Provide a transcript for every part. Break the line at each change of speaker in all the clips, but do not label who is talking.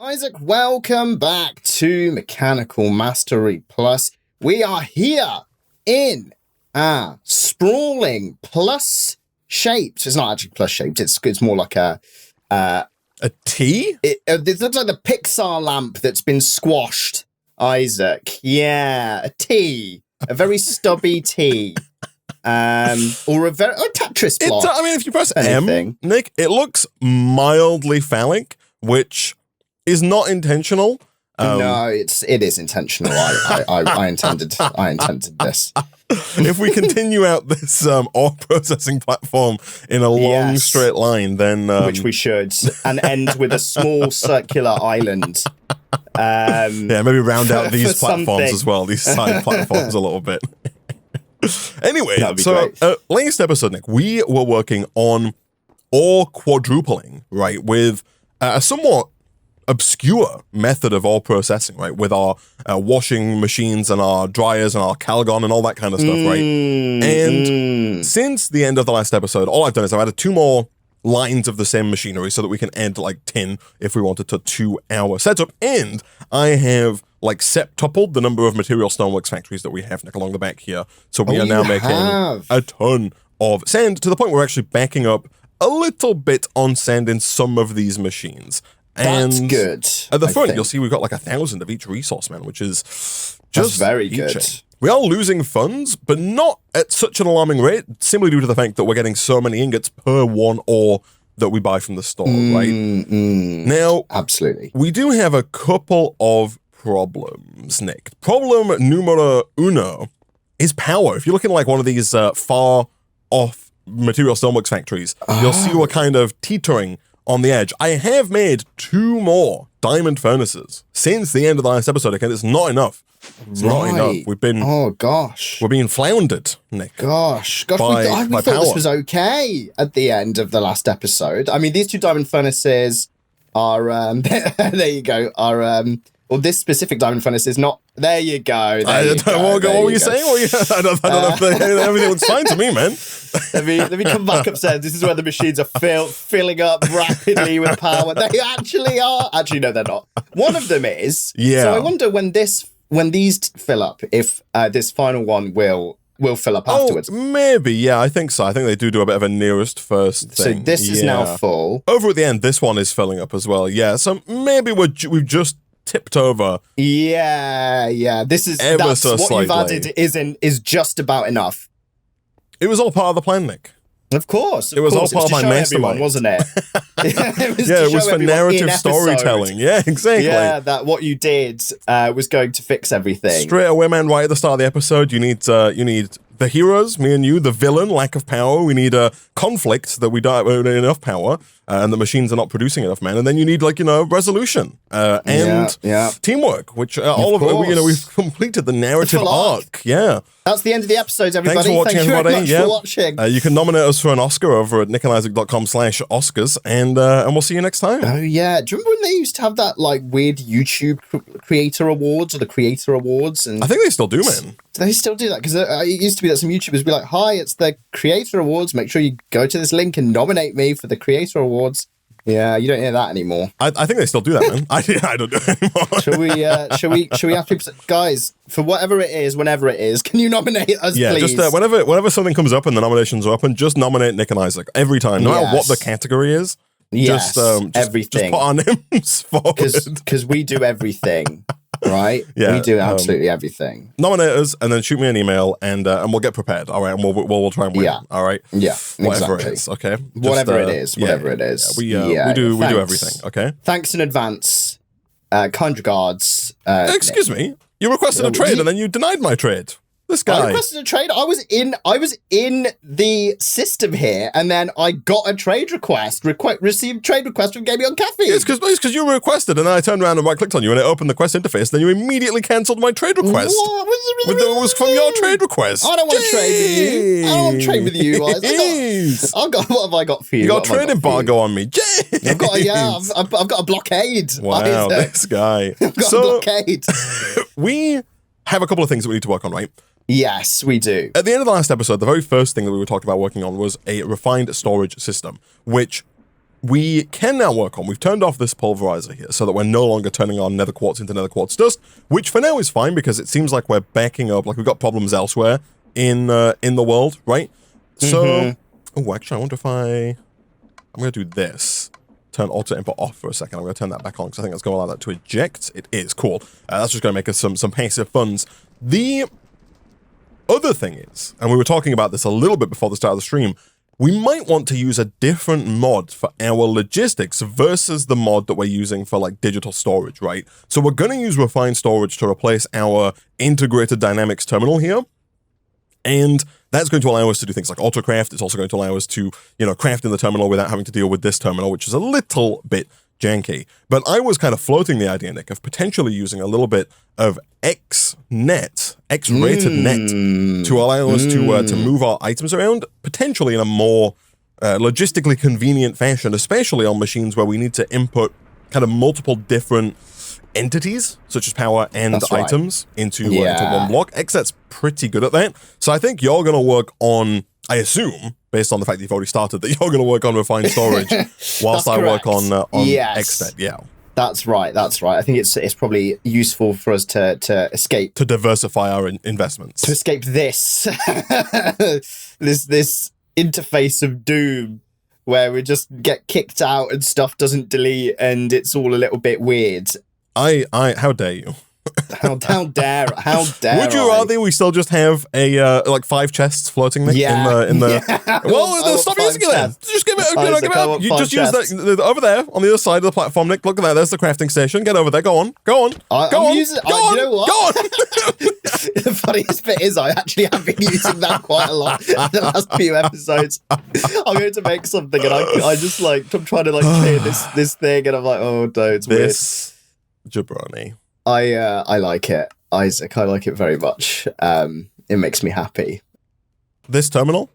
Isaac, welcome back to Mechanical Mastery Plus. We are here in sprawling plus shaped. It's not actually plus shaped. It's more like a
T?
It looks like the Pixar lamp that's been squashed. Isaac, yeah, a T, a very stubby T, or a Tetris block.
I mean, if you press
anything.
M, Nick, it looks mildly phallic, which is not intentional.
No, it is intentional. I intended this.
If we continue out this ore processing platform in a long straight line, then
which we should, and end with a small circular island.
Maybe round out these platforms as well. These side platforms a little bit. Anyway, so last episode, Nick, we were working on ore quadrupling, right, with a somewhat obscure method of ore processing, right, with our washing machines and our dryers and our Calgon and all that kind of stuff, right? And since the end of the last episode, all I've done is I've added 2 more lines of the same machinery so that we can add like 10 if we wanted to 2-hour setup, and I have like septupled the number of material stoneworks factories that we have, Nick, along the back here. So we are now making a ton of sand, to the point where we're actually backing up a little bit on sand in some of these machines.
That's good.
At the front, you'll see we've got like 1,000 of each resource, man, which is just
very good.
We are losing funds, but not at such an alarming rate, simply due to the fact that we're getting so many ingots per one ore that we buy from the store, right? Now,
absolutely,
we do have a couple of problems, Nick. Problem numero uno is power. If you're looking at like one of these far off material stoneworks factories, you'll see we're kind of teetering on the edge. I have made 2 more diamond furnaces since the end of the last episode, and it's not enough. It's not enough. We've been we're being floundered, Nick.
Gosh, we thought this was okay at the end of the last episode. I mean, these 2 diamond furnaces are there you go. Well, this specific diamond furnace is not. There you go.
What were you saying? I don't know if everything looks fine to me, man.
Let me come back upstairs. This is where the machines are filling up rapidly with power. They actually are. Actually, no, they're not. One of them is.
Yeah.
So I wonder when these fill up, if this final one will fill up afterwards.
Maybe. Yeah, I think so. I think they do a bit of a nearest first thing.
So this is now full.
Over at the end, this one is filling up as well. Yeah. So maybe we've just tipped over.
Yeah. That's what you've added is just about enough.
It was all part of the plan, Nick.
Of course.
It was all part of my mastermind,
wasn't it?
It was for narrative storytelling. Yeah, exactly.
Yeah, that what you did was going to fix everything.
Straight away, man, right at the start of the episode, you need the heroes, me and you, the villain, lack of power. We need a conflict that we don't have enough power, and the machines are not producing enough, man. And then you need resolution and teamwork, which all of it, we've completed the narrative arc. Yeah.
That's the end of the episode, everybody.
Thanks for watching, everybody.
Thank you very much for watching.
You can nominate us for an Oscar over at nickandiisaac.com/Oscars, and we'll see you next time.
Oh, yeah. Do you remember when they used to have that weird YouTube Creator Awards or the Creator Awards? And
I think they still do, man.
Do they still do that? Because it used to be that some YouTubers would be like, hi, it's the Creator Awards. Make sure you go to this link and nominate me for the Creator Awards. Yeah, you don't hear that anymore.
I think they still do that, man. I don't do it anymore.
Should we have people, guys, for whatever it is, whenever it is, can you nominate us, please?
Yeah, just whenever something comes up and the nominations are open, just nominate Nick and Isaac every time, no matter what the category is.
Yes, everything.
Just put our names forward.
Because we do everything. Right?
Yeah,
we do absolutely everything.
Nominate us and then shoot me an email and we'll get prepared. All right, and we'll try and win.
Yeah.
All right.
Yeah.
Whatever
exactly.
it is. Okay.
Whatever it is. Whatever it is.
Yeah, we do everything. Okay.
Thanks in advance. Kind regards.
Excuse me. You requested a trade and then you denied my trade. This guy.
I requested a trade. I was in the system here, and then I got a trade request. Received trade request from Gaming on Caffeine.
It's because you requested, and then I turned around and right-clicked on you, and it opened the quest interface. Then you immediately cancelled my trade request.
What?
It was from your trade request.
I don't want to trade with you. I don't want to trade with you guys. What have I got for you?
You got a trade embargo on me.
I've got a blockade.
Wow, this guy.
I've got a blockade.
We have a couple of things that we need to work on, right?
Yes, we do.
At the end of the last episode, the very first thing that we were talking about working on was a refined storage system, which we can now work on, we've turned off this pulverizer here so that we're no longer turning our nether quartz into nether quartz dust, which for now is fine because it seems like we're backing up, like we've got problems elsewhere in the world, right? So, oh, actually, I wonder if I'm going to do this. Turn auto input off for a second. I'm going to turn that back on because I think that's going to allow that to eject. It is, cool. That's just going to make us some passive funds. The other thing is, and we were talking about this a little bit before the start of the stream, we might want to use a different mod for our logistics versus the mod that we're using for like digital storage, right? So we're going to use refined storage to replace our integrated dynamics terminal here. And that's going to allow us to do things like autocraft. It's also going to allow us to, craft in the terminal without having to deal with this terminal, which is a little bit janky. But I was kind of floating the idea, Nick, of potentially using a little bit of Xnet, X-rated net, to allow us to move our items around, potentially in a more logistically convenient fashion, especially on machines where we need to input kind of multiple different entities, such as power and items, into one block. Xnet's pretty good at that. So I think you're going to work on, I assume, based on the fact that you've already started, that you're going to work on refined storage whilst I work on Xnet. Yeah.
That's right. I think it's probably useful for us to escape.
To diversify our investments.
To escape this. this interface of doom where we just get kicked out and stuff doesn't delete and it's all a little bit weird.
How dare you?
How dare
Would you rather we still just have a like 5 chests floating in the well, stop using it then. Just give it up. You just use that over there on the other side of the platform, Nick. Look at that. There's the crafting station. Get over there. Go on. You know what?
The funniest bit is I actually have been using that quite a lot in the last few episodes. I'm going to make something and I just I'm trying to clear this thing and I'm like, oh no, it's weird.
Jabroni.
I like it, Isaac. I like it very much. It makes me happy.
This terminal?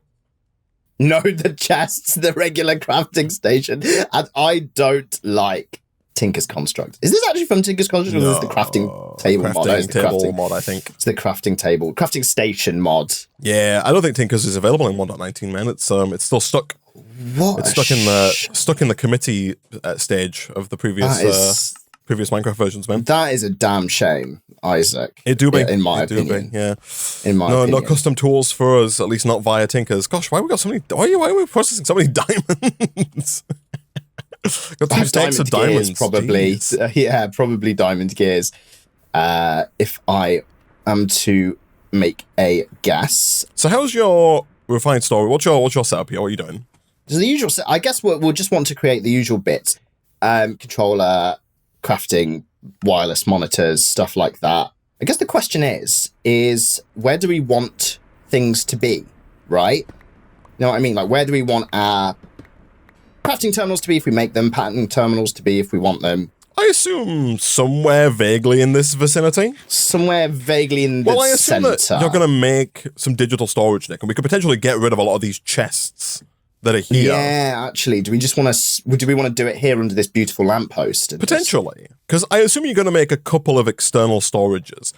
No, the chests, the regular crafting station. And I don't like Tinker's Construct. Is this actually from Tinker's Construct or is this the crafting table mod?
It's the crafting mod, I think.
It's the crafting station mod.
Yeah, I don't think Tinker's is available in 1.19, man. It's still stuck.
What?
It's stuck in the committee stage of the previous Minecraft versions, man.
That is a damn shame, Isaac.
It do be.
In my opinion.
In my opinion. No custom tools for us, at least not via Tinker's. Gosh, why are we processing so many diamonds? Got 2 stacks of diamonds.
Probably. Probably diamond gears. If I am to make a guess.
So how's your refined storage? What's your setup here? What are you doing?
So the usual I guess we'll just want to create the usual bits. Controller, crafting, wireless monitors, stuff like that. I guess the question is where do we want things to be, right? You know what I mean? Like, where do we want our crafting terminals to be if we make them, pattern terminals to be if we want them?
I assume somewhere vaguely in this vicinity.
Somewhere vaguely in the center. Well, I assume that
you're going to make some digital storage, Nick, and we could potentially get rid of a lot of these chests that are here.
Yeah, actually. Do we want to do it here under this beautiful lamppost?
Potentially. Because I assume you're going to make a couple of external storages.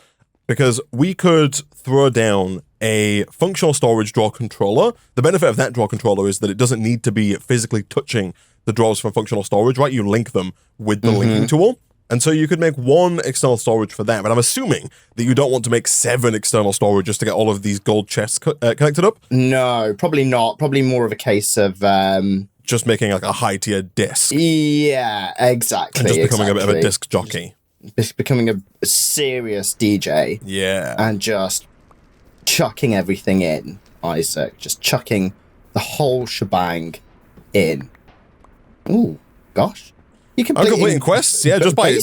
Because we could throw down a functional storage drawer controller. The benefit of that drawer controller is that it doesn't need to be physically touching the drawers from functional storage, right? You link them with the linking tool. And so you could make 1 external storage for that. But I'm assuming that you don't want to make 7 external storages to get all of these gold chests connected up.
No, probably not. Probably more of a case of
just making like a high tier disc.
Yeah, exactly.
And just becoming a bit of a disc jockey.
Becoming a serious DJ.
Yeah.
And just chucking everything in, Isaac. Just chucking the whole shebang in. Ooh, gosh.
I'm completing quests, just by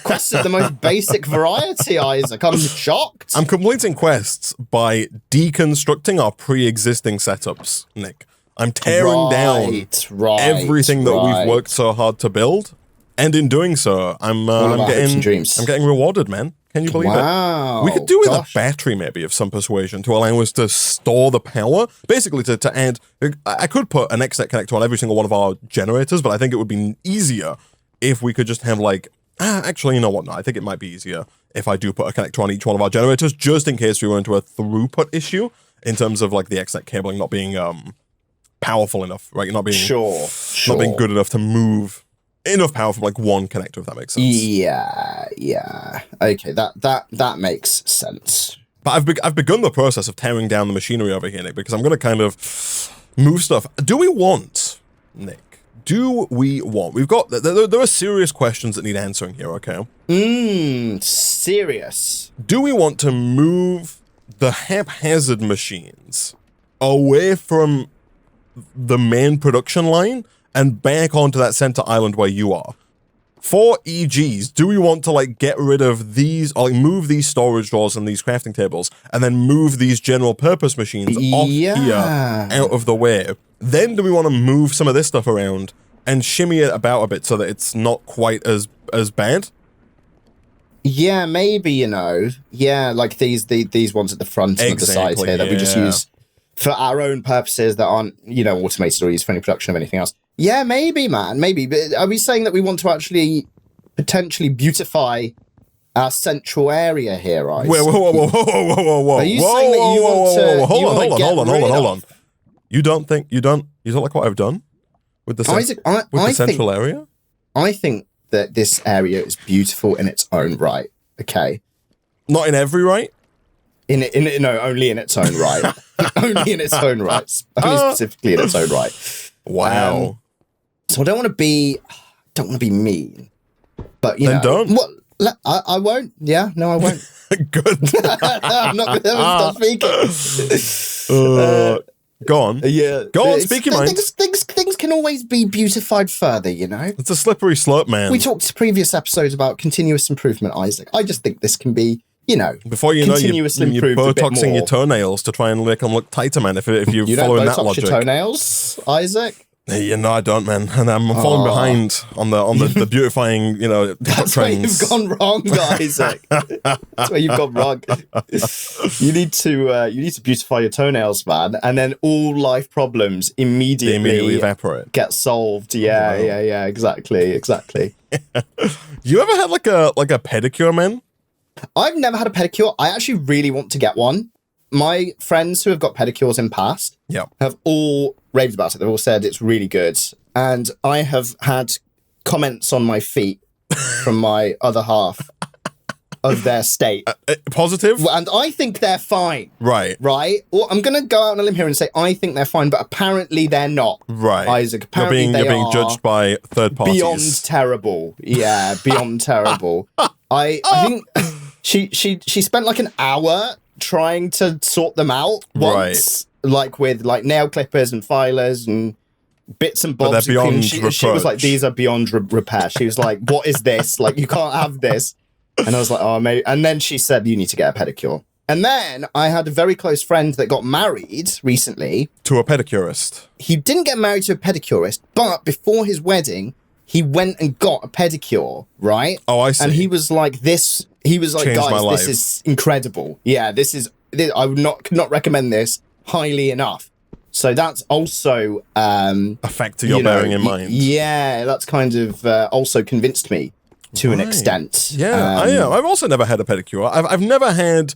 quests of the most basic variety, Isaac. I'm shocked.
I'm completing quests by deconstructing our pre-existing setups, Nick. I'm tearing down everything that we've worked so hard to build, and in doing so, I'm getting rewarded, man. Can you believe it? We could do with a battery maybe of some persuasion to allow us to store the power. Basically to add, I could put an Xnet connector on every single one of our generators, but I think it would be easier if we could just have actually, you know what? No, I think it might be easier if I do put a connector on each one of our generators, just in case we run into a throughput issue in terms of the Xnet cabling not being powerful enough, right? You're not being
not
being good enough to move enough power from like one connector, if that makes sense.
Yeah. Okay, that makes sense.
But I've begun the process of tearing down the machinery over here, Nick, because I'm going to kind of move stuff. Do we want, Nick? We've got, there are serious questions that need answering here, okay?
Serious.
Do we want to move the haphazard machines away from the main production line and back onto that center island where you are? For EGs, do we want to like get rid of these, or like move these storage drawers and these crafting tables, and then move these general purpose machines off here out of the way? Then do we want to move some of this stuff around and shimmy it about a bit so that it's not quite as bad?
Yeah, maybe, yeah, like these ones at the front and at the sides here that we just use for our own purposes that aren't, automated or used for any production of anything else. Yeah, maybe, man, maybe. But are we saying that we want to actually potentially beautify our central area here, Isaac?
Whoa.
Are you saying that you want to...
Hold on. You don't like what I've done with the central area?
I think that this area is beautiful in its own right, okay?
Not in every right?
No, only in its own right. Only in its own right. Only specifically in its own right.
Wow.
So I don't want to be mean, but
then don't.
What? I won't. Yeah, no, I won't.
Good.
I'm not going to stop speaking.
Go on.
Yeah.
Go on, speak your mind.
Things can always be beautified further,
It's a slippery slope, man.
We talked to previous episodes about continuous improvement, Isaac. I just think this can be,
before you
continuously
know, you're Botoxing your toenails to try and make them look tighter, man, if you're following that logic.
You don't Botox your toenails, Isaac?
No, I don't, man. And I'm falling behind on the beautifying,
That's where you've gone wrong, Isaac. That's where you've gone wrong. You need to beautify your toenails, man, and then all life problems immediately
evaporate.
Get solved. Yeah, exactly.
You ever had like a pedicure, man?
I've never had a pedicure. I actually really want to get one. My friends who have got pedicures in past have all raved about it. They've all said it's really good. And I have had comments on my feet from my other half of their state.
Positive?
And I think they're fine.
Right.
Or I'm going to go out on a limb here and say I think they're fine, but apparently they're not.
Right.
Isaac, apparently
you're being judged by third parties.
Beyond terrible. Yeah, beyond terrible. I think she spent like an hour trying to sort them out once, like with like nail clippers and filers and bits and bobs.
But they're beyond
reproach. She was like, these are beyond repair. She was like, what is this? Like, you can't have this. And I was like, oh, maybe. And then she said, you need to get a pedicure. And then I had a very close friend that got married recently.
To a pedicurist.
He didn't get married to a pedicurist, but before his wedding, he went and got a pedicure, right?
Oh, I see.
And he was like, guys, this is incredible. Yeah, I would could not recommend this highly enough. So that's also
a factor you're bearing in mind.
Yeah, that's kind of also convinced me to an extent.
Yeah, I've also never had a pedicure. I've never had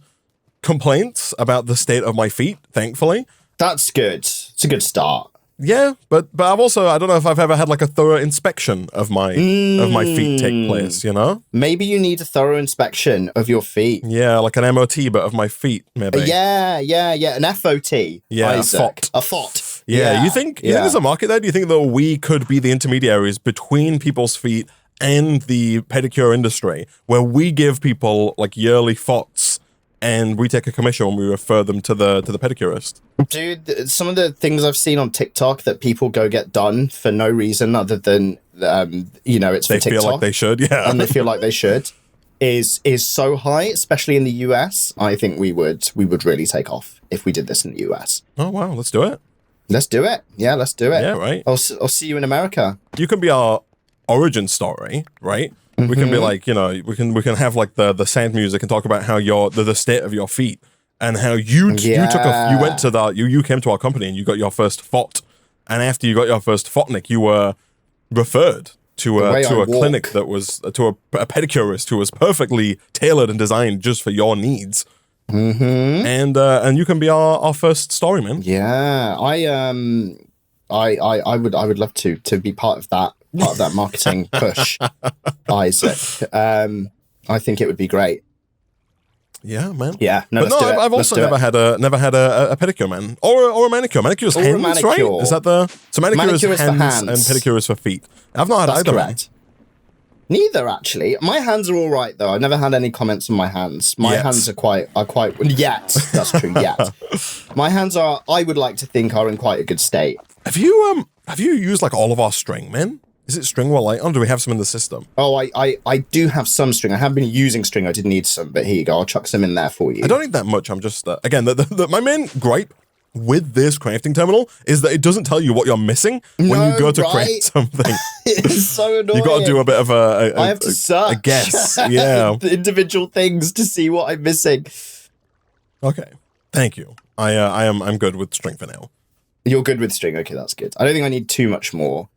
complaints about the state of my feet, thankfully.
That's good. It's a good start.
Yeah, but I've also, I don't know if I've ever had like a thorough inspection of my feet take place,
Maybe you need a thorough inspection of your feet.
Yeah, like an MOT, but of my feet, maybe.
Yeah, an FOT.
Yeah,
Isaac. A FOT.
Yeah, you think there's a market there? Do you think that we could be the intermediaries between people's feet and the pedicure industry, where we give people like yearly FOTs and we take a commission when we refer them to the pedicurist?
Dude, some of the things I've seen on TikTok that people go get done for no reason other than, it's for TikTok.
They feel like they should, yeah.
And they feel like they should, is so high, especially in the US. I think we would really take off if we did this in the US.
Oh, wow. Let's do it.
Let's do it. Yeah, let's do it.
Yeah, right.
I'll see you in America.
You can be our origin story, right? Mm-hmm. We can be like, we can have like the sand music and talk about how the state of your feet and how you came to our company and you got your first FOT, and after you got your first FOTNIC, you were referred to a clinic that was to a pedicurist who was perfectly tailored and designed just for your needs.
Mm-hmm.
And you can be our first story, man.
Yeah, I would love to be part of that marketing push, Isaac. I think it would be great.
Yeah, man.
Yeah, no,
but no, I've also never had a pedicure, man, or a manicure. Manicure's hands, right? Is that so? Manicure is hands, and pedicure is for feet. I've not had either. Correct.
Neither, actually. My hands are all right, though. I've never had any comments on my hands. My hands are quite yet. That's true. Yet, my hands are. I would like to think are in quite a good state.
Have you used like all of our string, man? Is it string we're light on? Do we have some in the system?
Oh, I do have some string. I have been using string. I did need some, but here you go. I'll chuck some in there for you.
I don't need that much. I'm just, again, my main gripe with this crafting terminal is that it doesn't tell you what you're missing when you go to craft something.
It's so annoying.
You got to do a bit of
I have to search.
a guess. Yeah.
The individual things to see what I'm missing.
Okay. Thank you. I'm good with string for now.
You're good with string. Okay, that's good. I don't think I need too much more.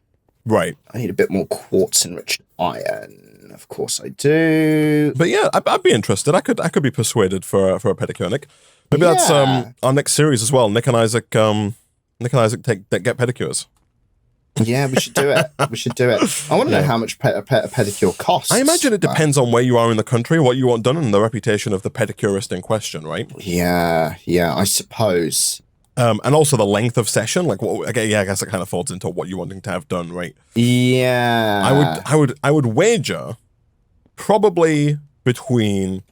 Right.
I need a bit more quartz enriched iron. Of course I do.
But yeah, I'd be interested. I could be persuaded for a pedicure, Nick. Maybe that's our next series as well. Nick and Isaac get pedicures.
Yeah, we should do it. We should do it. I want to know how much a pedicure costs.
I imagine it depends on where you are in the country, what you want done, and the reputation of the pedicurist in question, right?
Yeah, I suppose.
And also the length of session, like I guess it kind of folds into what you're wanting to have done, right?
Yeah.
I would wager probably between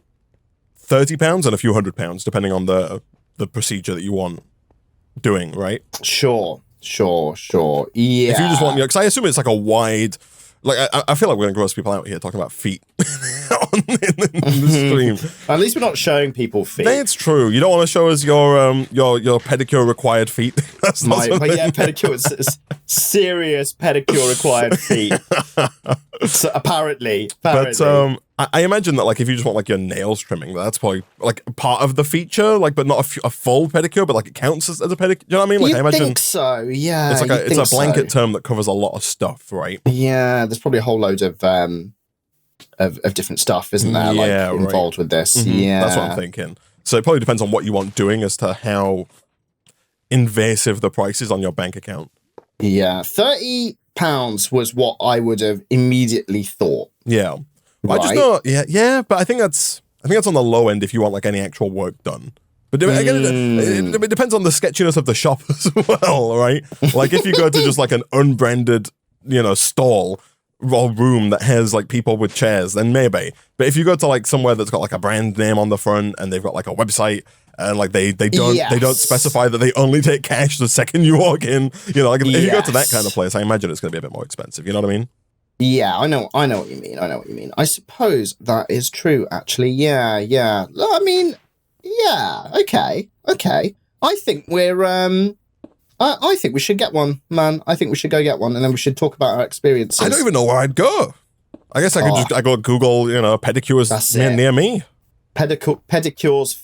£30 and a few £100, depending on the procedure that you want doing, right?
Sure. Yeah.
If you just want, because I assume it's like a wide. Like, I feel like we're going to gross people out here talking about feet in the stream.
At least we're not showing people feet.
That's true. You don't want to show us your pedicure required feet. That's not
pedicure is serious pedicure required feet. So apparently.
But I imagine that like if you just want like your nails trimming, that's probably like part of the feature, like but not a full pedicure, but like it counts as a pedicure. You know what I mean? Like I imagine.
Think so? Yeah.
It's like it's a blanket term that covers a lot of stuff, right?
Yeah. There's probably a whole load of different stuff, isn't there? Like involved with this.
Mm-hmm. Yeah. That's what I'm thinking. So it probably depends on what you want doing as to how invasive the price is on your bank account.
Yeah. £30 was what I would have immediately thought.
Yeah.
Right.
I just know, but I think that's on the low end if you want like any actual work done. But again, it depends on the sketchiness of the shop as well, right? Like if you go to just like an unbranded, stall or room that has like people with chairs, then maybe. But if you go to like somewhere that's got like a brand name on the front and they've got like a website and like they don't specify that they only take cash the second you walk in, if you go to that kind of place, I imagine it's going to be a bit more expensive. You know what I mean?
Yeah, I know what you mean. I suppose that is true, actually. Yeah. I mean, yeah, okay. I think we're, I think we should get one, man. I think we should go get one, and then we should talk about our experiences.
I don't even know where I'd go. I guess I go Google, pedicures near me.
Pedicures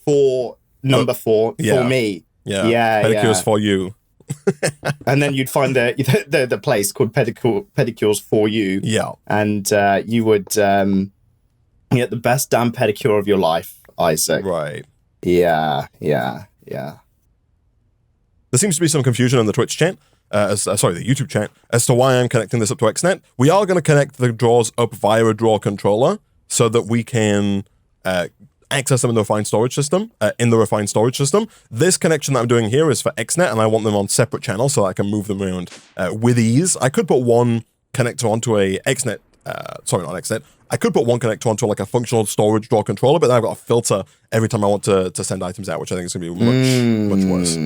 for number 4 for me.
Yeah. Pedicures for you.
And then you'd find the place called Pedicures for you.
Yeah.
And you would get the best damn pedicure of your life, Isaac.
Right.
Yeah.
There seems to be some confusion in the Twitch chat, the YouTube chat, as to why I'm connecting this up to Xnet. We are going to connect the drawers up via a drawer controller so that we can access them in the refined storage system. This connection that I'm doing here is for Xnet, and I want them on separate channels so I can move them around with ease. I could put one connector onto a Xnet. Sorry, not Xnet. I could put one connector onto like a functional storage drawer controller, but then I've got to filter every time I want to send items out, which I think is going to be much worse.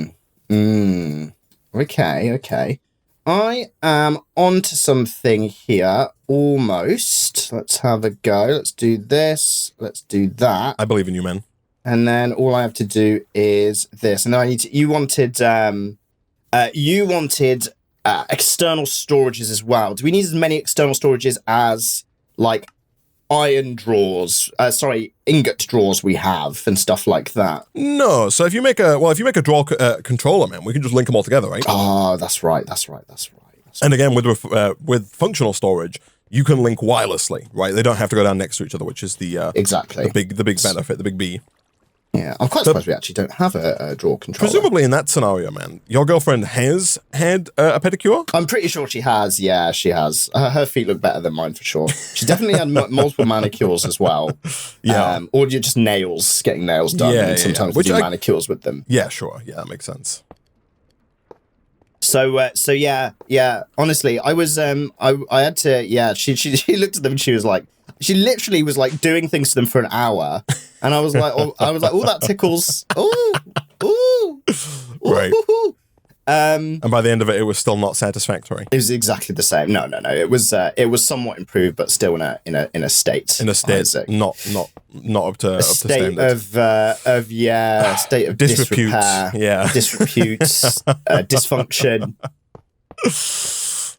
Okay. I am onto something here, almost. Let's have a go. Let's do this. Let's do that.
I believe in you, man.
And then all I have to do is this. And then I need to. You wanted external storages as well. Do we need as many external storages as like iron drawers? Ingot drawers we have and stuff like that.
No. So if you make a drawer controller, man, we can just link them all together, right?
Oh, that's right.
And again, with functional storage, you can link wirelessly, right? They don't have to go down next to each other, which is the
exactly
the big benefit, the big B.
Yeah, I'm quite surprised we actually don't have a drawer controller.
Presumably in that scenario, man, your girlfriend has had a pedicure?
I'm pretty sure she has. Yeah, she has. Her feet look better than mine for sure. She's definitely had multiple manicures as well.
Yeah.
Or just nails, getting nails done. And sometimes we do manicures with them.
Yeah, sure. Yeah, that makes sense.
So yeah. Honestly, I was I had to. Yeah, she looked at them and she was like, she literally was like doing things to them for an hour, and I was like, oh, that tickles. Ooh.
Right. And by the end of it, it was still not satisfactory.
It was exactly the same. No. It was somewhat improved, but still in a state.
In a state, Isaac. not up to
state
standard.
State of
disrepute.
Disrepute, dysfunction.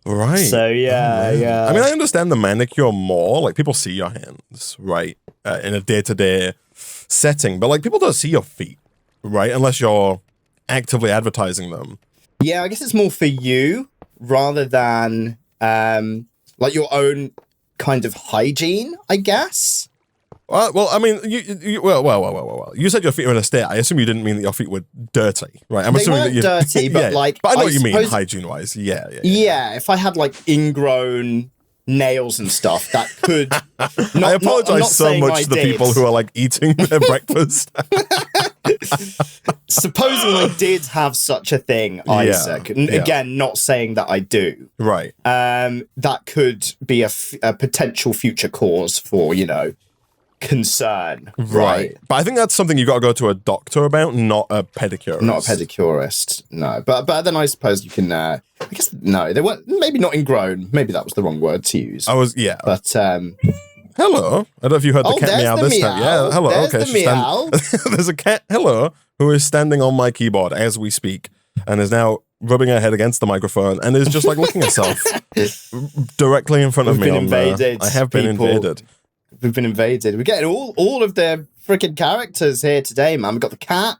Right.
So yeah.
I mean, I understand the manicure more. Like, people see your hands, right, in a day-to-day setting, but like, people don't see your feet, right, unless you're actively advertising them.
Yeah, I guess it's more for you rather than like your own kind of hygiene, I guess.
Well, I mean, well. You said your feet were in a state. I assume you didn't mean that your feet were dirty, right? I'm assuming
weren't dirty, but like,
but I know what you mean hygiene-wise. Yeah.
If I had like ingrown nails and stuff, that could.
I apologize so much to the people who are like eating their breakfast.
Supposing I did have such a thing, Isaac. Again, not saying that I do.
Right.
That could be a potential future cause for, concern. Right.
But I think that's something you got to go to a doctor about, not a pedicurist.
Not a pedicurist, no. But then I suppose you can, I guess, no, they weren't, maybe not ingrown. Maybe that was the wrong word to use.
But, hello. I don't know if you heard the cat meow this time. Yeah, hello.
There's the meow.
There's a cat, hello, who is standing on my keyboard as we speak and is now rubbing her head against the microphone and is just like looking herself directly in front of me.
Invaded.
I have been invaded.
We've been invaded. We're getting all of the freaking characters here today, man. We've got the cat.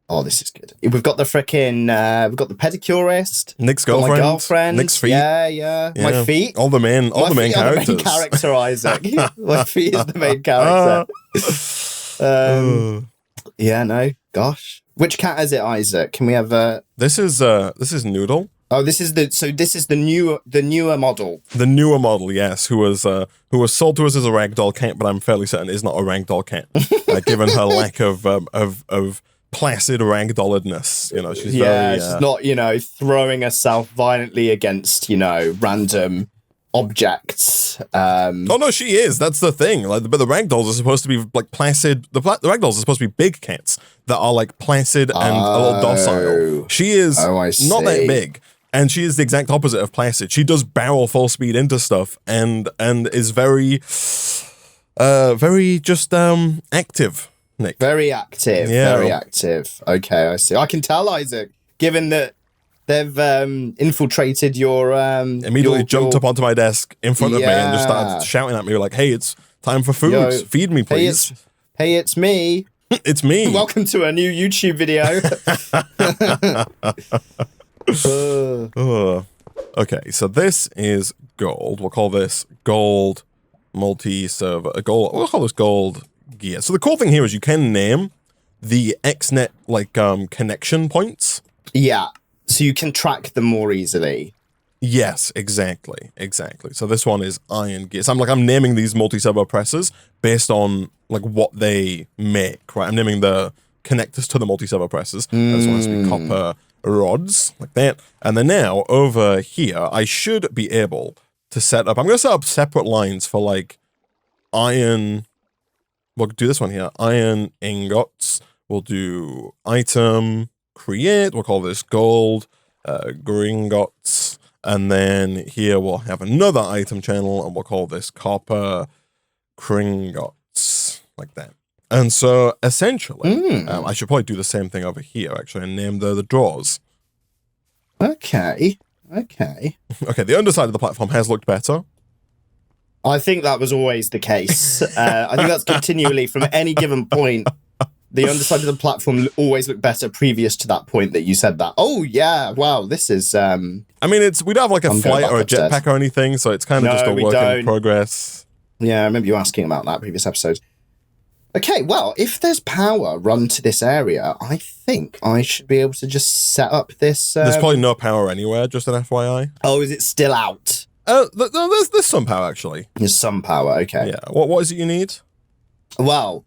Oh, this is good. We've got the freaking, we've got the pedicurist.
Nick's girlfriend.
My girlfriend.
Nick's feet.
Yeah. My feet.
All the main characters.
My feet are the main character, Isaac. My feet is the main character. Yeah, no. Gosh. Which cat is it, Isaac? Can we have
This is Noodle.
Oh, this is the newer model.
The newer model, yes, who was sold to us as a ragdoll cat, but I'm fairly certain is not a ragdoll cat, given her lack of placid ragdolledness. She's very,
she's not throwing herself violently against random objects.
Oh no, she is. That's the thing. Like, but the ragdolls are supposed to be like placid. The ragdolls are supposed to be big cats that are like placid and a little docile. She is not that big. And she is the exact opposite of placid. She does barrel full speed into stuff and is very just active, Nick.
Very active.
Yeah.
Very active. Okay, I see. I can tell, Isaac, given that they've infiltrated your
immediately jumped up onto my desk in front of me and just started shouting at me like, "Hey, it's time for food. Feed me, please."
Hey, it's me.
It's me.
Welcome to a new YouTube video.
Okay, so this is gold. We'll call this gold multi-server. We'll call this gold gear. So the cool thing here is you can name the Xnet connection points.
Yeah, so you can track them more easily.
Yes, exactly. So this one is iron gear. So I'm naming these multi-servo presses based on like what they make. Right, I'm naming the connectors to the multi-servo presses. This one has to be copper rods like that. And then now over here, I should be able to set up. I'm going to set up separate lines for like iron. We'll do this one here. Iron ingots. We'll do item create. We'll call this gold gringots. And then here we'll have another item channel and we'll call this copper gringots like that. And so, essentially, I should probably do the same thing over here, actually, and name the drawers.
Okay.
Okay, the underside of the platform has looked better.
I think that was always the case. I think that's continually, from any given point, the underside of the platform always looked better previous to that point that you said that. Oh, yeah, wow, this is... I
mean, we don't have like a flight or a jetpack or anything, so it's kind of just a work in progress.
Yeah, I remember you asking about that previous episode. Okay, well, if there's power run to this area, I think I should be able to just set up this...
There's probably no power anywhere, just an FYI.
Oh, is it still out?
No, there's some power, actually.
There's some power, okay.
Yeah, what is it you need?
Well,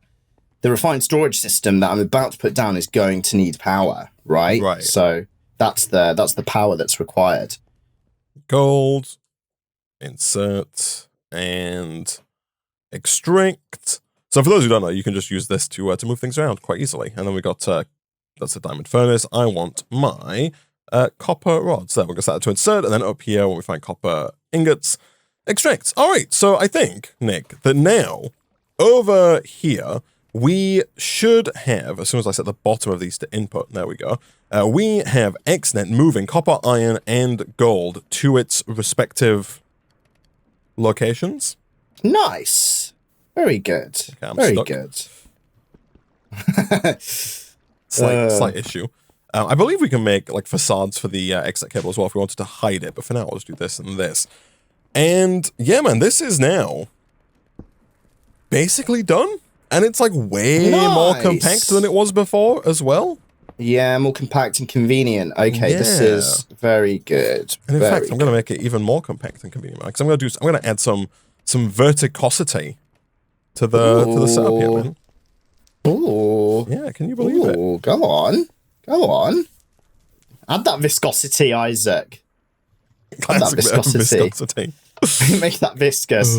the refined storage system that I'm about to put down is going to need power, right?
Right.
So that's the power that's required.
Gold, insert, and extract. So for those who don't know, you can just use this to move things around quite easily. And then we got, that's a diamond furnace. I want my copper rods. There, we're going to set that to insert, and then up here, when we find copper ingots, extract. All right, so I think, Nick, that now, over here, we should have, as soon as I set the bottom of these to input, there we go, we have Xnet moving copper, iron, and gold to its respective locations.
Nice. Very good.
Okay,
Very
stuck.
good.
Slight issue. I believe we can make like facades for the Xnet cable as well if we wanted to hide it, but for now, I'll just do this and this. And yeah, man, this is now basically done. And it's like way more compact than it was before as well.
Yeah, more compact and convenient. Okay, this is very good.
And in fact, I'm going to make it even more compact and convenient because I'm going to add some verticosity to the setup here, man.
Ooh.
Yeah, can you believe it?
Go on. Go on. Add that viscosity, Isaac. Add that viscosity. Make that viscous.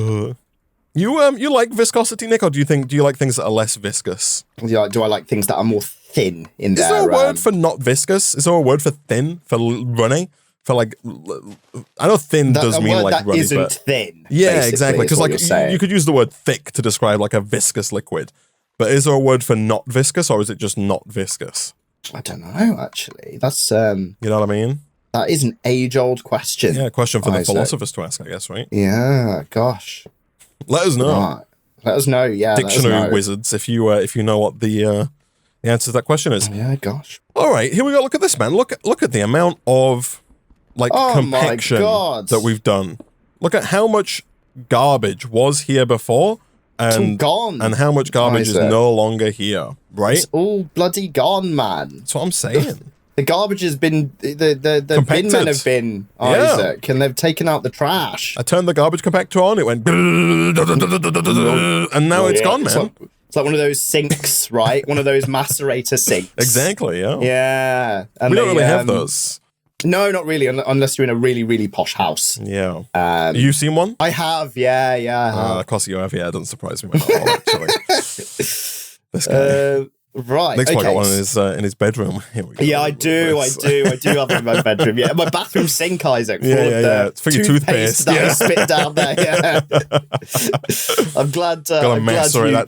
You like viscosity, Nick, or do you like things that are less viscous?
Do I like things that are more thin in there?
Is there a word for not viscous? Is there a word for thin, for runny? For like, I know thin does mean like runny,
isn't
but
thin.
Yeah, exactly. Because like you could use the word thick to describe like a viscous liquid, but is there a word for not viscous, or is it just not viscous?
I don't know. Actually, that's
you know what I mean.
That is an age-old question.
Yeah, a question for the philosophers to ask, I guess, right?
Yeah. Gosh.
Let us know.
Right. Let us know. Yeah.
Dictionary wizards, if you know what the answer to that question is.
Yeah. Gosh.
All right, here we go. Look at this, man. Look at the amount of like compaction that we've done. Look at how much garbage was here before, and
gone,
and how much garbage is no longer here. Right?
It's all bloody gone, man.
That's what I'm saying.
The garbage has been the bin men have been Isaac, and they've taken out the trash.
I turned the garbage compactor on. It went, and now it's gone, man.
It's like one of those sinks, right? One of those macerator sinks.
Exactly. Yeah.
Yeah. And
we don't really have those.
No, not really, unless you're in a really, really posh house.
Yeah. You've seen one?
I have. Yeah. I have.
Of course you have. Yeah, it doesn't surprise me at all, actually. This guy.
Right.
Nick's got one in his bedroom. Here we go.
Yeah, I do have one in my bedroom. Yeah, my bathroom sink, Isaac.
Yeah. It's for your toothpaste.
That I spit down there. Yeah. I'm glad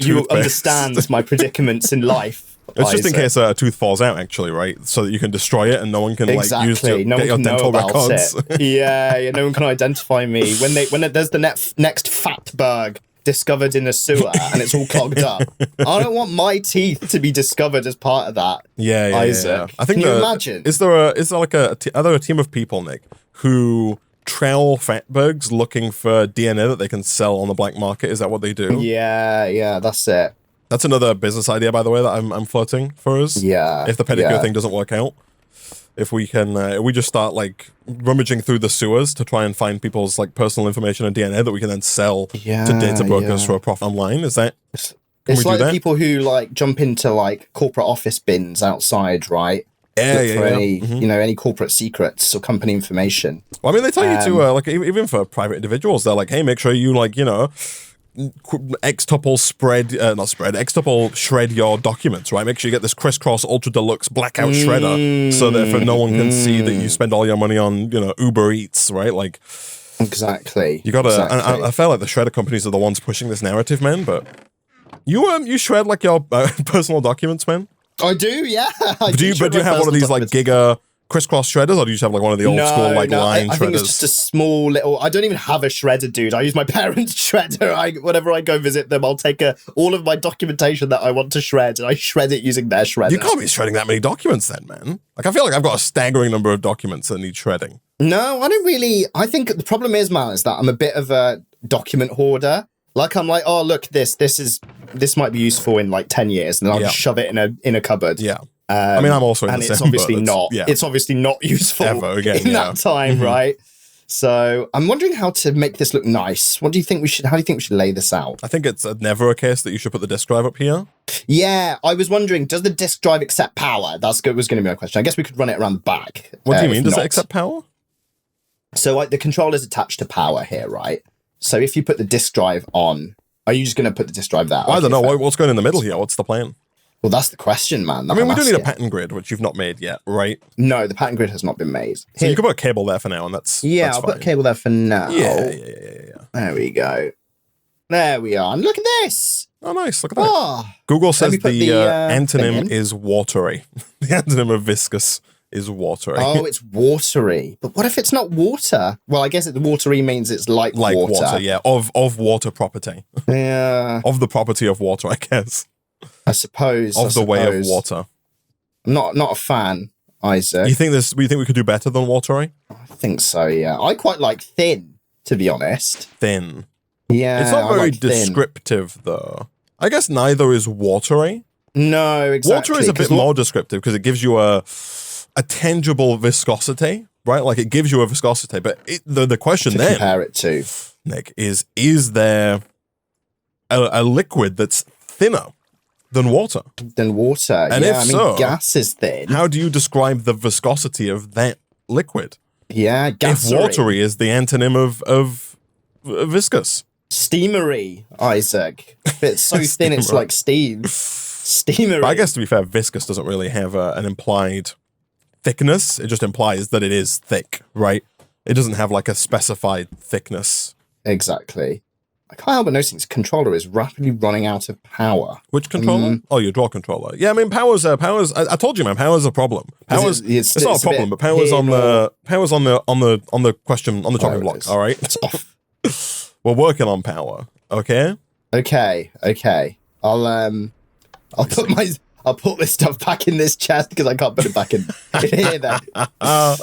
you understand my predicaments in life.
It's just in case a tooth falls out, actually, right? So that you can destroy it and no one can use your dental records.
Yeah, no one can identify me when there's the next fatberg discovered in a sewer and it's all clogged up. I don't want my teeth to be discovered as part of that.
Yeah,
Isaac.
Yeah. I think
can you imagine?
Is there are there a team of people, Nick, who trowel fatbergs looking for DNA that they can sell on the black market? Is that what they do?
Yeah, that's it.
That's another business idea, by the way, that I'm floating for us.
Yeah.
If the pedicure thing doesn't work out. If we can, we just start like rummaging through the sewers to try and find people's like personal information and DNA that we can then sell to data brokers for a profit online. Is that?
It's like the people who like jump into like corporate office bins outside, right? Any corporate secrets or company information.
Well, I mean, they tell you to like even for private individuals, they're like, hey, make sure you like Xtuple shred your documents, right? Make sure you get this crisscross ultra deluxe blackout shredder so that no one can see that you spend all your money on, Uber Eats, right? Like,
exactly.
You gotta, I feel like the shredder companies are the ones pushing this narrative, man, but you shred like your personal documents, man?
I do, yeah.
Do you have one of these like Giga crisscross shredders, or do you just have like one of the old school like line shredders?
I think it's just a small little. I don't even have a shredder, dude. I use my parents' shredder. Whenever I go visit them, I'll take all of my documentation that I want to shred, and I shred it using their shredder.
You can't be shredding that many documents, then, man. Like I feel like I've got a staggering number of documents that need shredding.
No, I don't really. I think the problem is, man, is that I'm a bit of a document hoarder. Like I'm like, oh look, this is this might be useful in like 10 years, and then I'll just shove it in a cupboard.
Yeah. I mean, I'm also in
and
the
it's
same,
obviously not. Yeah. It's obviously not useful
ever again
in that time, right? So I'm wondering how to make this look nice. What do you think we should? How do you think we should lay this out?
I think it's never a case that you should put the disk drive up here.
Yeah, I was wondering, does the disk drive accept power? Was going to be my question. I guess we could run it around the back.
What do you mean? Does it accept power?
So the controller's attached to power here, right? So if you put the disk drive on, are you just going to put the disk drive there?
I don't know. What's going in the middle here? What's the plan?
Well, that's the question, man.
I mean, we do need a pattern grid, which you've not made yet, right?
No, the pattern grid has not been made.
So you can put a cable there for now, and that's
I'll put a cable there for now.
Yeah.
There we go. There we are. And look at this.
Oh, nice. Look at that. Oh, Google says the antonym is watery. The antonym of viscous is watery.
Oh, it's watery. But what if it's not water? Well, I guess watery means it's like water.
Yeah, of water property.
Yeah.
Of the property of water, I guess.
I suppose.
Of the way of water.
I'm not a fan, Isaac.
You think we could do better than watery?
I think so, yeah. I quite like thin, to be honest.
Thin.
Yeah.
It's not very descriptive, though. I guess neither is watery.
No, exactly.
Water is a bit more descriptive because it gives you a tangible viscosity, right? Like it gives you a viscosity, but the question
to
then,
compare it to,
Nick, is there a liquid that's thinner than water?
And
if so,
gas is thin.
How do you describe the viscosity of that liquid?
Yeah, gasery.
If watery is the antonym of viscous.
Steamery, Isaac. It's so thin, it's like steam. Steamery.
But I guess, to be fair, viscous doesn't really have an implied thickness. It just implies that it is thick, right? It doesn't have like a specified thickness.
Exactly. I can't help but noticing this controller is rapidly running out of power.
Which controller? Oh, your draw controller. Yeah, I mean, power's. I told you, man, power's a problem. Power's. It's not a problem, but power's on the chopping block. All right.
It's off.
We're working on power. Okay.
Okay. I'll put this stuff back in this chest because I can't put it back in here then. I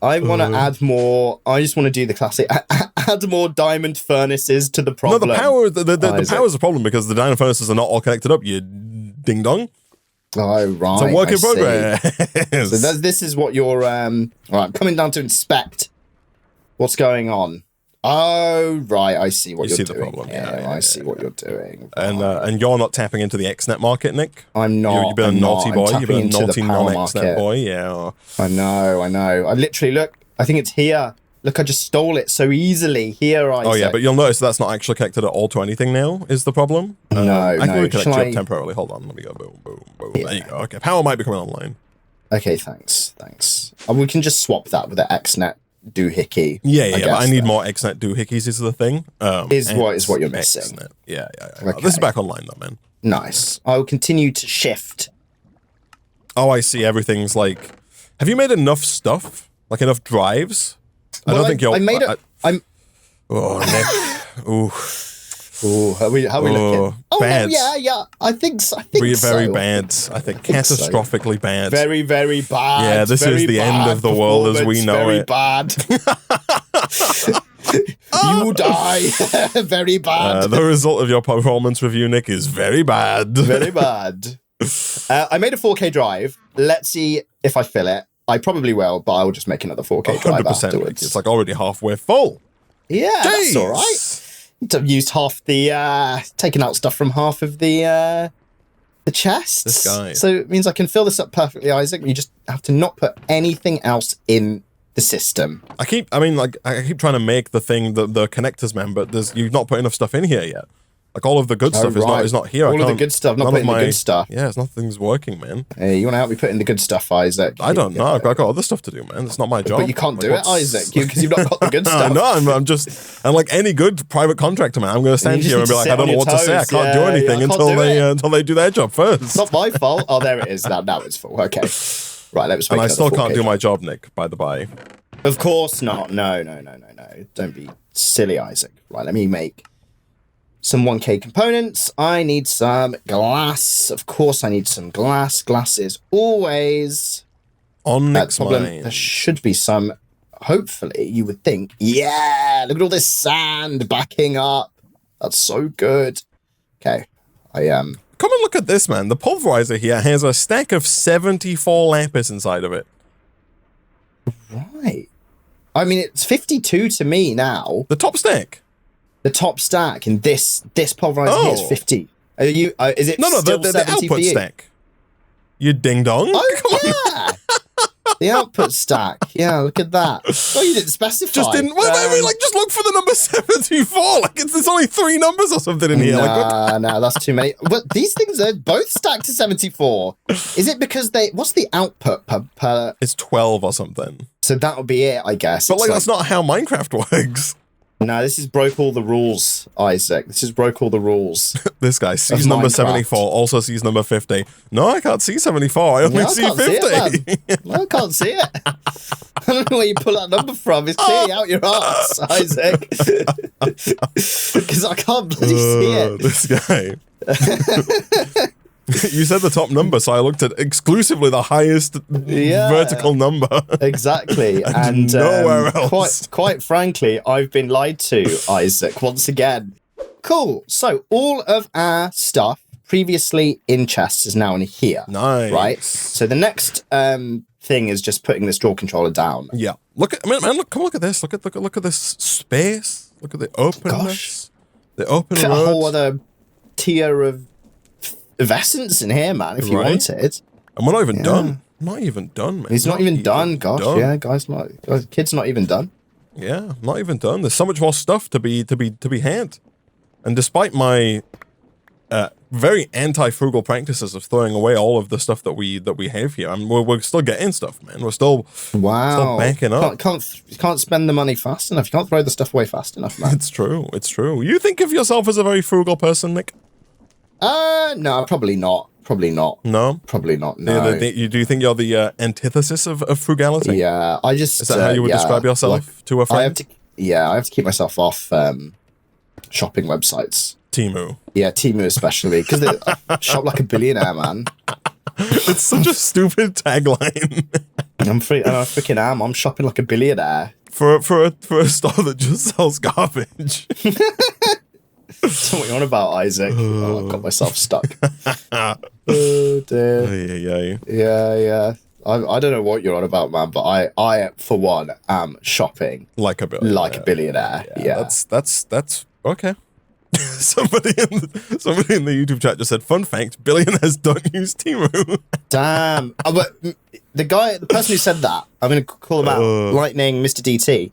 want to add more. I just want to do the classic. Add more diamond furnaces to the problem.
No, the power is a problem because the diamond furnaces are not all connected up, you ding dong.
Oh, right.
It's a work in progress.
So this is what you're... All right, I'm coming down to inspect what's going on. Oh, right, I see what you're doing.
The problem.
Yeah, I see what you're doing.
And you're not tapping into the Xnet market, Nick?
I'm not.
You've been a naughty boy. You've been a naughty non-Xnet boy, yeah.
I know. I literally, look, I think it's here. Look, I just stole it so easily. Here, Isaac.
Oh, yeah, but you'll notice that's not actually connected at all to anything now, is the problem.
No,
I can reconnect you up temporarily. Hold on, let me go. Boom. Yeah. There you go. Okay, power might be coming online.
Okay, thanks. We can just swap that with the Xnet doohickey.
Yeah, but I need more Xnet doohickeys is the thing.
Is what you're missing.
Xnet. Yeah. Okay. This is back online though, man.
Nice. I will continue to shift.
Oh, I see. Everything's like... Have you made enough stuff? Like enough drives?
Well, I don't think you're... I'm...
Oh, Nick. Ooh.
Ooh, how are we looking? Oh,
bad.
No, yeah. I think so.
Very bad. I think catastrophically bad.
Very, very bad.
Yeah, this is the end of the world as we know it.
Very bad. You die. Very bad.
The result of your performance review, Nick, is very bad.
Very bad. I made a 4K drive. Let's see if I fill it. I probably will, but I will just make another 4K drive afterwards.
It's like already halfway full.
Yeah, that's all right. I've used half the, taken out stuff from half of the chests.
This guy.
So it means I can fill this up perfectly, Isaac. You just have to not put anything else in the system.
I keep trying to make the thing, the connectors, man, but you've not put enough stuff in here yet. Like all of the good stuff is not here.
All of the good stuff, not putting the good stuff.
Yeah, nothing's working, man.
Hey, you want to help me put in the good stuff, Isaac?
I don't know. I've got other stuff to do, man. It's not my job.
But you can't do it, Isaac, because you've not got the good stuff.
No, I'm like any good private contractor, man. I'm going to stand here and be like, I don't know what to say. I can't do anything until they do their job first.
It's not my fault. Oh, there it is. Now it's full. Okay. Right, let's make
And I still can't do my job, Nick, by the by.
Of course not. No. Don't be silly, Isaac. Right, let me make some 1K components. I need some glass. Of course, I need some glass. Glass is always
on Nick's mind.
There should be some. Hopefully, you would think. Yeah, look at all this sand backing up. That's so good. Okay.
Come and look at this, man. The pulverizer here has a stack of 74 lapis inside of it.
Right. I mean, it's 52 to me now.
The top stack.
The top stack in this pulverizer here is 50. Are you? Is it
no, the output stack. You ding dong.
Oh yeah. The output stack. Yeah, look at that. Oh, you didn't specify.
Just didn't. Just look for the number 74. Like there's only 3 numbers or something in here.
Nah, that's too many. But these things are both stacked to 74. Is it because what's the output per?
It's 12 or something.
So that would be it, I guess.
But that's not how Minecraft works.
No, this is broke all the rules, Isaac. This is broke all the ruals.
This guy sees number 74, also sees number 50. No, I can't see 74. I only see 50.
I can't see it. I don't know where you pull that number from. It's clearly out your arse, Isaac. Because I can't bloody see it.
This guy. You said the top number, so I looked at exclusively the highest vertical number.
Exactly. And
nowhere else.
Quite frankly, I've been lied to, Isaac, once again. Cool. So all of our stuff previously in chests is now in here.
Nice.
Right? So the next thing is just putting this draw controller down.
Yeah. Look at come look at this. Look at this space. Look at the openness. The open road.
A whole other tier of essence in here, man, if you wanted.
And we're not even done. Not even done, man.
He's not even done. Gosh, yeah, kid's not even done.
Yeah, not even done. There's so much more stuff to be had. And despite my very anti-frugal practices of throwing away all of the stuff that we have here, we're still getting stuff, man. We're still backing up.
You can't spend the money fast enough. You can't throw the stuff away fast enough, man.
It's true. You think of yourself as a very frugal person, Nick?
No, probably not.
No?
Probably not, no.
Do you think you're the antithesis of frugality?
Yeah,
Is that how you would describe yourself to a friend?
I have to keep myself off shopping websites.
Temu.
Yeah, Temu especially, because they shop like a billionaire, man.
It's such a stupid tagline.
I freaking am. I'm shopping like a billionaire.
For a store that just sells garbage.
That's what you're on about, Isaac. Oh, I got myself stuck. Oh, dear. Yeah. I don't know what you're on about, man, but I for one, am shopping
like a
billionaire. Yeah.
That's okay. Somebody in the YouTube chat just said, "Fun fact: billionaires don't use Temu."
Damn. But the person who said that, I'm going to call him out. Lightning, Mr. DT.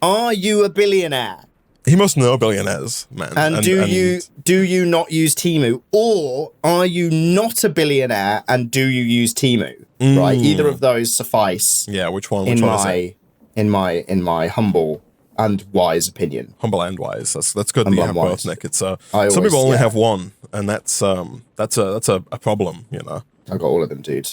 Are you a billionaire?
He must know billionaires, man.
And do you not use Temu, or are you not a billionaire and do you use Temu? Right, either of those suffice.
Yeah, which one?
In my humble and wise opinion.
Humble and wise. That's good that you have both, Nick. It's some people only have one, and that's a problem, you know.
I got all of them, dude.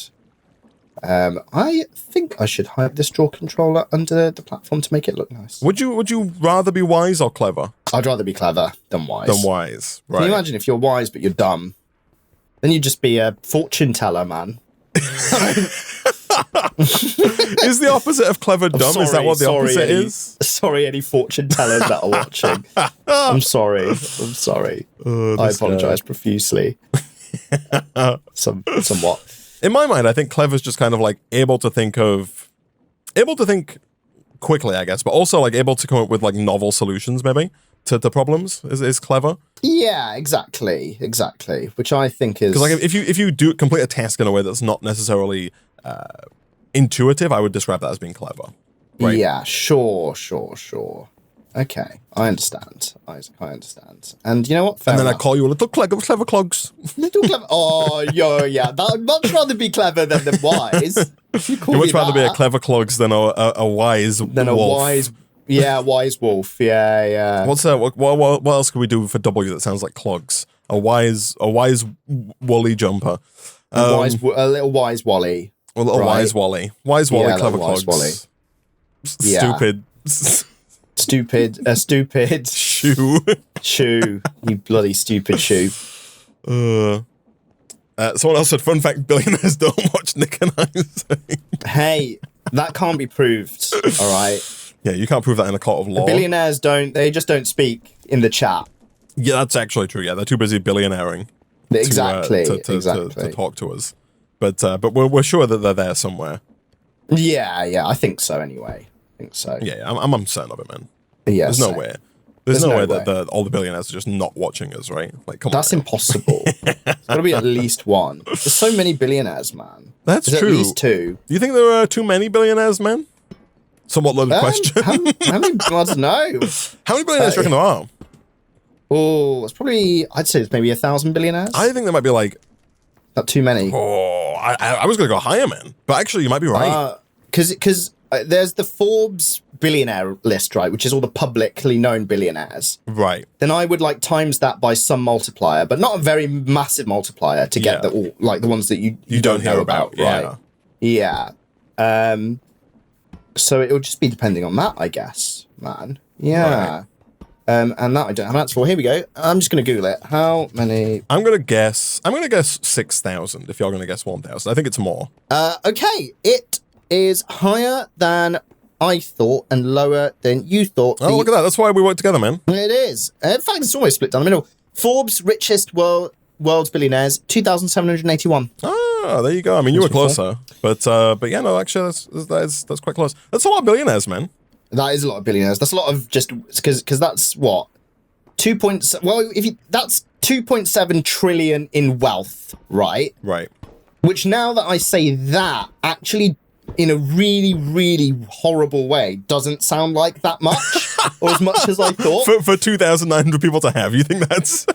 I think I should hide this draw controller under the platform to make it look nice.
Would you rather be wise or clever?
I'd rather be clever than wise.
Right.
Can you imagine if you're wise but you're dumb? Then you'd just be a fortune teller, man.
Is the opposite of clever dumb?
Sorry,
is that what the opposite is?
Sorry, any fortune tellers that are watching. I'm sorry. I apologize profusely. Somewhat.
In my mind, I think clever's just kind of like able to think quickly, I guess, but also like able to come up with like novel solutions, maybe to problems. Is clever?
Yeah, exactly. Which I think is
because like if you do complete a task in a way that's not necessarily intuitive, I would describe that as being clever. Right?
Yeah, sure. Okay, I understand, Isaac. I understand. And you know what?
Fair enough. I call you a little clever clogs.
Little clever. Oh, yeah. I'd much rather be clever than wise.
You'd much rather be a clever clogs than a wise wolf.
Wise wolf. Yeah.
What's that? What else could we do for W that sounds like clogs? A wise woolly jumper.
A little wise Wally.
A little wise Wally. Wise Wally, clever clogs.
Wally. Stupid
shoe.
You bloody stupid shoe.
Someone else said, fun fact, billionaires don't watch Nick and Isaac.
Hey, that can't be proved, all right?
Yeah, you can't prove that in a court of law.
The billionaires they just don't speak in the chat.
Yeah, that's actually true. Yeah, they're too busy billionairing.
Exactly.
To talk to us. But we're sure that they're there somewhere.
Yeah, I think so anyway. I think so.
Yeah, I'm certain of it, man.
Yeah,
There's no way. There's no way that all the billionaires are just not watching us, right? Like, come on.
That's impossible. There's got to be at least one. There's so many billionaires, man.
That's true.
At least two.
Do you think there are too many billionaires, man? Somewhat loaded question.
How many? I don't know.
How many billionaires do you reckon there are?
Oh, it's probably, I'd say it's maybe 1,000 billionaires.
I think there might be like...
Not too many.
Oh, I was going to go higher, man. But actually, you might be right.
Because there's the Forbes billionaire list, right, which is all the publicly known billionaires.
Right.
Then I would like times that by some multiplier, but not a very massive multiplier to get the ones that you don't know about, right? Yeah. So it will just be depending on that, I guess, man. Yeah. Right. And that I don't have an answer for. Here we go. I'm just going to Google it. How many?
I'm going to guess 6,000 if you're going to guess 1,000. I think it's more.
Okay. It is higher than I thought and lower than you thought.
Oh, look at that. That's why we work together, man.
It is. In fact, it's almost split down the middle. Forbes richest world's billionaires, 2,781.
Oh, there you go. I mean, you were closer. But yeah, no, actually, that's quite close. That's a lot of billionaires, man.
That is a lot of billionaires. That's a lot of just because that's what that's 2.7 trillion in wealth, right?
Right.
Which now that I say that, actually, in a really, really horrible way, doesn't sound like that much or as much as I thought.
For 2,900 people to have, you think that's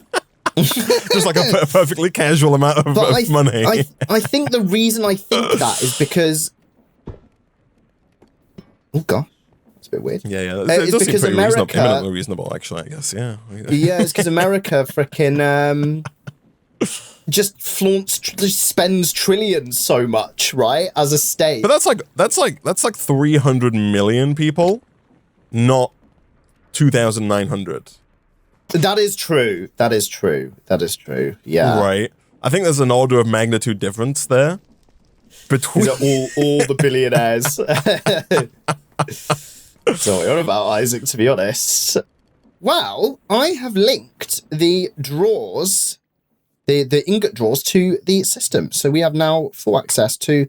just like a perfectly casual amount of money?
I think the reason I think that is because, oh god. Bit weird.
Yeah. It does seem pretty eminently reasonable, actually, I guess, yeah.
Yeah, it's because America frickin' just spends trillions so much, right, as a state.
But that's like 300 million people, not 2,900.
That is true. Yeah.
Right. I think there's an order of magnitude difference there between
all the billionaires. So what about Isaac, to be honest? Well, I have linked the drawers, the ingot drawers to the system. So we have now full access to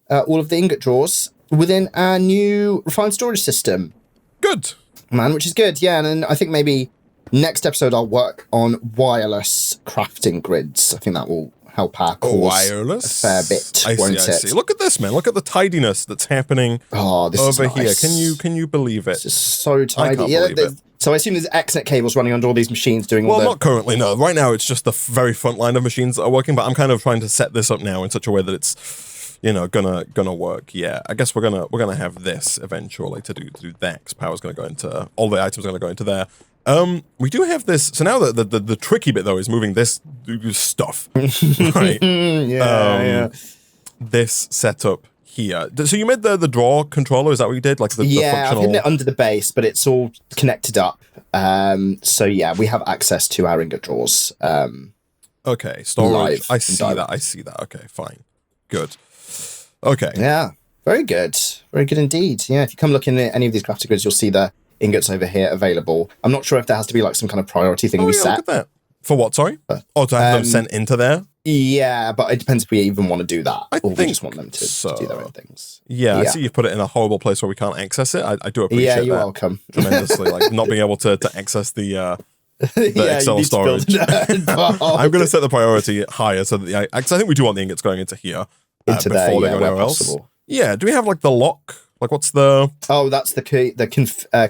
all of the ingot drawers within our new refined storage system.
Good.
Man, which is good, yeah. And then I think maybe next episode I'll work on wireless crafting grids. I think that will help our cause a fair bit, won't it? I see.
Look at this, man. Look at the tidiness that's happening over here. Can you believe it?
It's just so tidy. So I assume there's Xnet cables running under all these machines doing all the...
Well, not currently, no. Right now, it's just the very front line of machines that are working, but I'm kind of trying to set this up now in such a way that it's, gonna work. Yeah, I guess we're gonna have this eventually to do that, because power's gonna go into... All the items are gonna go into there. We do have this. So now the tricky bit though is moving this stuff, right?
Yeah.
This setup here. So you made the draw controller. Is that what you did? Like the functional...
I've hidden it under the base, but it's all connected up. So yeah, we have access to our ingot drawers.
Okay, storage. I see that. Okay, fine, good. Okay.
Yeah, very good indeed. Yeah, if you come look in any of these graphic grids, you'll see the ingots over here available. I'm not sure if there has to be like some kind of priority thing we set.
Look at that. For what, sorry? To have them sent into there?
Yeah, but it depends if we even want to do that. Or we just want them to do their own things.
Yeah, I see you've put it in a horrible place where we can't access it. I do appreciate that.
Yeah, you're welcome.
Tremendously. Like not being able to access the Excel storage. I'm going to set the priority higher so that I think we do want the ingots going into here before they go anywhere else. Yeah, do we have like the lock? Like what's the...
Oh, that's the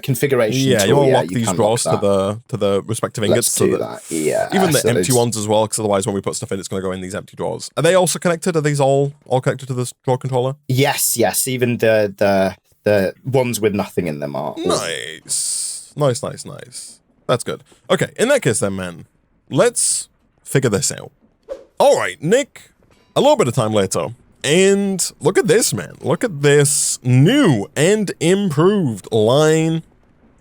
configuration
tool.
You
unlock these drawers to the respective ingots.
Let's do that. Yeah.
Even the empty ones as well, because otherwise when we put stuff in, it's going to go in these empty drawers. Are they also connected? Are these all connected to this drawer controller?
Yes. Even the ones with nothing in them are.
Nice. That's good. Okay, in that case then, man, let's figure this out. All right, Nick, a little bit of time later. And look at this, man. Look at this new and improved line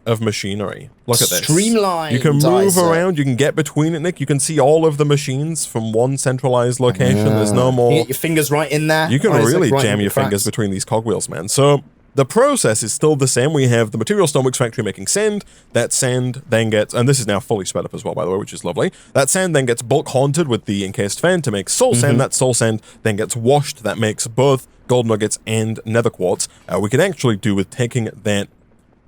of machinery. Look at this.
Streamlined.
You can move around. You can get between it, Nick. You can see all of the machines from one centralized location. There's no more...
You get your fingers right in there.
You can really jam your fingers between these cogwheels, man. So The process is still the same. We have the material stoneworks factory making sand. That sand then gets, and this is now fully sped up as well, by the way, which is lovely. That sand then gets bulk haunted with the encased fan to make soul sand. That soul sand then gets washed. That makes both gold nuggets and nether quartz. We can actually do with taking that,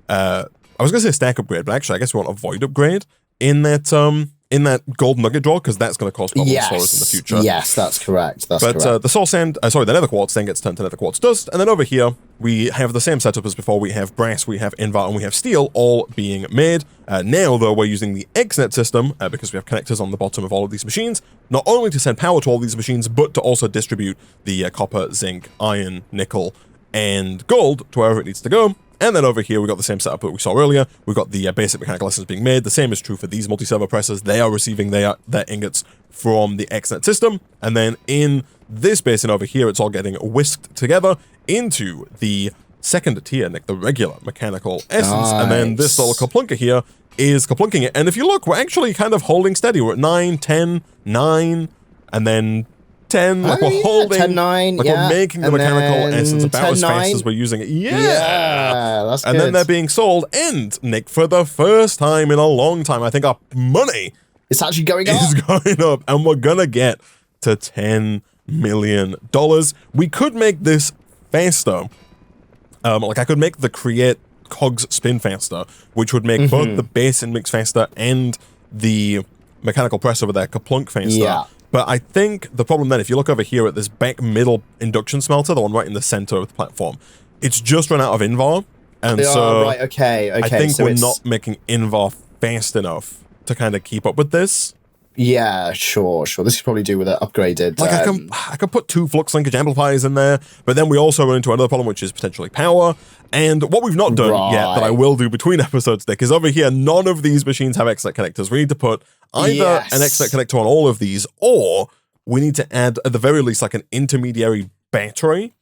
I was going to say stack upgrade, but actually I guess we want a void upgrade in that gold nugget draw, because that's going to cause problems for us in the future.
Yes, that's correct.
The soul sand, the nether quartz then gets turned to nether quartz dust, and then over here we have the same setup as before. We have brass, we have invar, and we have steel all being made. Now, though, we're using the Xnet system because we have connectors on the bottom of all of these machines, not only to send power to all these machines, but to also distribute the copper, zinc, iron, nickel, and gold to wherever it needs to go. And then over here, we've got the same setup that we saw earlier. We've got the basic mechanical essence being made. The same is true for these multi-servo presses. They are receiving their ingots from the Xnet system. And then in this basin over here, it's all getting whisked together into the second tier, Nick, the regular mechanical essence. And then this little kaplunker here is kaplunking it. And if you look, we're actually kind of holding steady. We're at 9, 10, 9, and then 10, like we're holding,
10, 9,
like we're making the mechanical essence about 10, as fast as we're using it. Yeah,
that's
and
good.
then they're being sold. And Nick, for the first time in a long time, I think our money
it's actually going up.
Is going up, and we're gonna get to $10 million. We could make this faster. Like I could make the create cogs spin faster, which would make both the basin mix faster and the mechanical press over there kaplunk faster.
Yeah.
But I think the problem then, if you look over here at this back middle induction smelter, the one right in the center of the platform, it's just run out of invar. And so
right, okay.
I think
so
we're not making invar fast enough to kind of keep up with this.
Yeah, sure. This could probably do with an upgraded.
Like I can put 2 flux linkage amplifiers in there, but then we also run into another problem, which is potentially power. And what we've not done yet, that I will do between episodes, Nick, is over here, none of these machines have Xnet connectors. We need to put either an Xnet connector on all of these, or we need to add, at the very least, like an intermediary battery,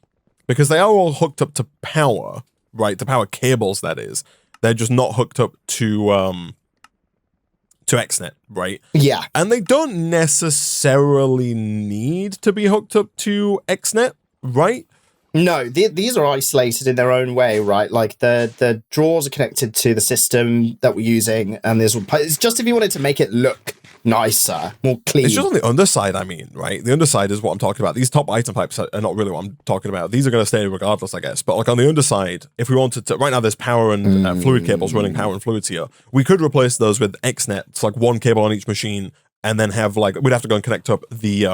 because they are all hooked up to power, right? To power cables, that is. They're just not hooked up to Xnet, right?
Yeah.
And they don't necessarily need to be hooked up to Xnet, right?
No, these are isolated in their own way, right? Like the drawers are connected to the system that we're using, and it's just if you wanted to make it look nicer, more clean.
It's just on the underside, I mean, right? The underside is what I'm talking about. These top item types are not really what I'm talking about. These are going to stay regardless, I guess. But like on the underside, if we wanted to, right now there's power and fluid cables running power and fluids here. We could replace those with Xnet. It's like one cable on each machine, and then have like, we'd have to go and connect up the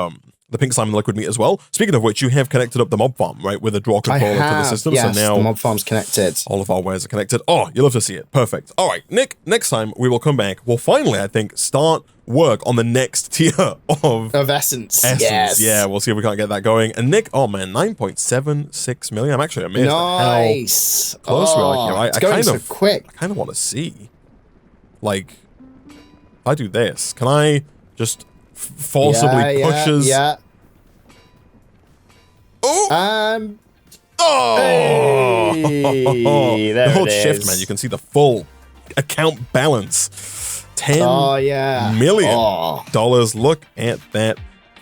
pink slime and liquid meat as well. Speaking of which, you have connected up the mob farm, right, with a draw controller to the system.
Yes,
so now
the mob farm's connected.
All of our wares are connected. Oh, you love to see it. Perfect. All right, Nick, next time we will come back. We'll finally, I think, start work on the next tier of
essence. Yes.
Yeah, we'll see if we can't get that going. And Nick, oh man, 9.76 million. I'm actually amazed
nice.
at how close we are here.
It's going so quick.
I kind of want to see, like, if I do this, can I just forcibly push us?
Yeah.
Oh!
Hey,
the whole shift, man. You can see the full account balance. $10 million. Look at that.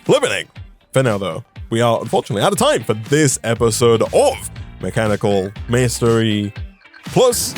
Limiting. For now, though, we are unfortunately out of time for this episode of Mechanical Mastery Plus.